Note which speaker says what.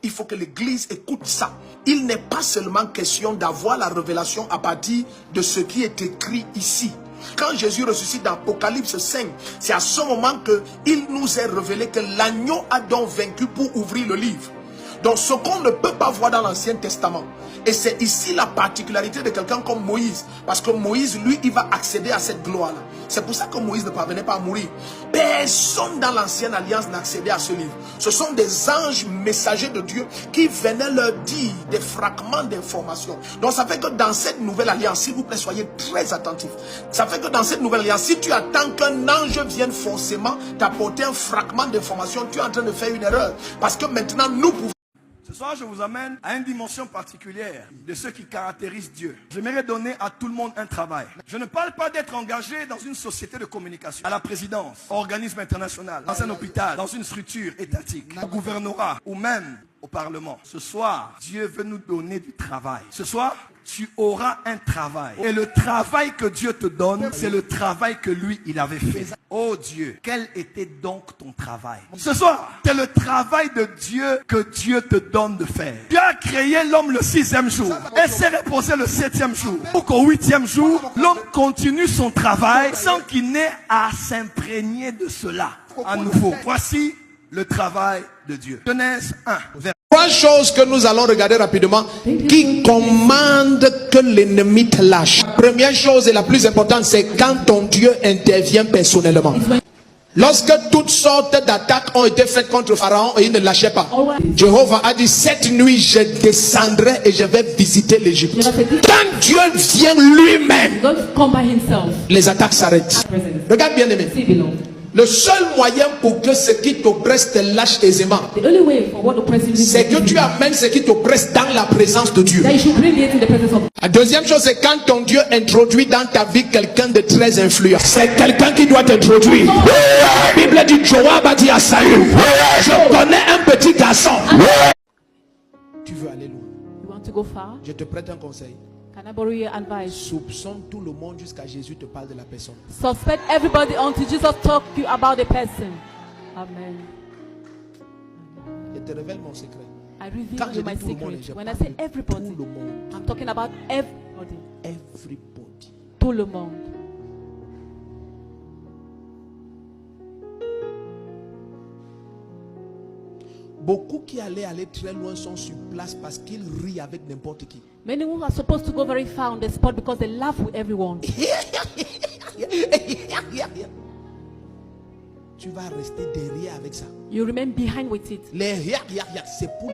Speaker 1: Il faut que l'Église écoute ça. Il n'est pas seulement question d'avoir la révélation à partir de ce qui est écrit ici. Quand Jésus ressuscite dans Apocalypse 5, c'est à ce moment qu'il nous est révélé que l'agneau a donc vaincu pour ouvrir le livre. Donc ce qu'on ne peut pas voir dans l'Ancien Testament. Et c'est ici la particularité de quelqu'un comme Moïse. Parce que Moïse, lui, il va accéder à cette gloire-là. C'est pour ça que Moïse ne parvenait pas à mourir. Personne dans l'Ancienne Alliance n'accédait à ce livre. Ce sont des anges messagers de Dieu qui venaient leur dire des fragments d'informations. Donc ça fait que dans cette nouvelle alliance, s'il vous plaît, soyez très attentifs. Ça fait que dans cette nouvelle alliance, si tu attends qu'un ange vienne forcément t'apporter un fragment d'information, tu es en train de faire une erreur. Parce que maintenant, nous pouvons...
Speaker 2: Ce soir, je vous amène à une dimension particulière de ce qui caractérise Dieu. J'aimerais donner à tout le monde un travail. Je ne parle pas d'être engagé dans une société de communication, à la présidence, organisme international, dans un hôpital, dans une structure étatique, au gouvernorat ou même au Parlement. Ce soir, Dieu veut nous donner du travail. Ce soir, tu auras un travail. Et le travail que Dieu te donne, c'est le travail que lui, il avait fait. Oh Dieu, quel était donc ton travail? Ce soir, c'est le travail de Dieu que Dieu te donne de faire. Dieu a créé l'homme le 6e jour et s'est reposé le 7e jour. Pour qu'au 8e jour, l'homme continue son travail sans qu'il n'ait à s'imprégner de cela. À nouveau, voici le travail de Dieu. Genèse 1, verset.
Speaker 1: Trois choses que nous allons regarder rapidement qui commandent que l'ennemi te lâche. La première chose et la plus importante, c'est quand ton Dieu intervient personnellement. Lorsque toutes sortes d'attaques ont été faites contre Pharaon et il ne lâchait pas, Jéhovah a dit, cette nuit je descendrai et je vais visiter l'Égypte. Quand Dieu vient lui-même, les attaques s'arrêtent. Regarde bien aimé. Le seul moyen pour que ce qui t'oppresse te lâche aisément, c'est que tu amènes ce qui t'oppresse dans la présence de Dieu. La deuxième chose, c'est quand ton Dieu introduit dans ta vie quelqu'un de très influent. C'est quelqu'un qui doit t'introduire. La Bible dit, Joab a dit à Saül, je connais un petit garçon. Tu veux aller loin? Je te prête un conseil.
Speaker 3: Can I borrow your advice?
Speaker 1: Soupçonne tout le monde jusqu'à Jésus te parle de la personne.
Speaker 3: Suspect everybody until Jesus talk to you about the person. Amen.
Speaker 1: Je te révèle mon secret.
Speaker 3: I reveal
Speaker 1: Quand
Speaker 3: you
Speaker 1: je
Speaker 3: my
Speaker 1: dis tout le monde,
Speaker 3: secret.
Speaker 1: je
Speaker 3: When I
Speaker 1: parle
Speaker 3: say
Speaker 1: de
Speaker 3: everybody,
Speaker 1: tout le monde.
Speaker 3: I'm talking about everybody.
Speaker 1: Everybody.
Speaker 3: Tout le monde.
Speaker 1: Beaucoup qui allaient aller très loin sont sur place parce qu'ils rient avec n'importe qui.
Speaker 3: Many who are supposed to go very far on the spot because they laugh with everyone.
Speaker 1: Tu vas rester derrière avec ça.
Speaker 3: You remain behind with it.
Speaker 1: Les c'est pour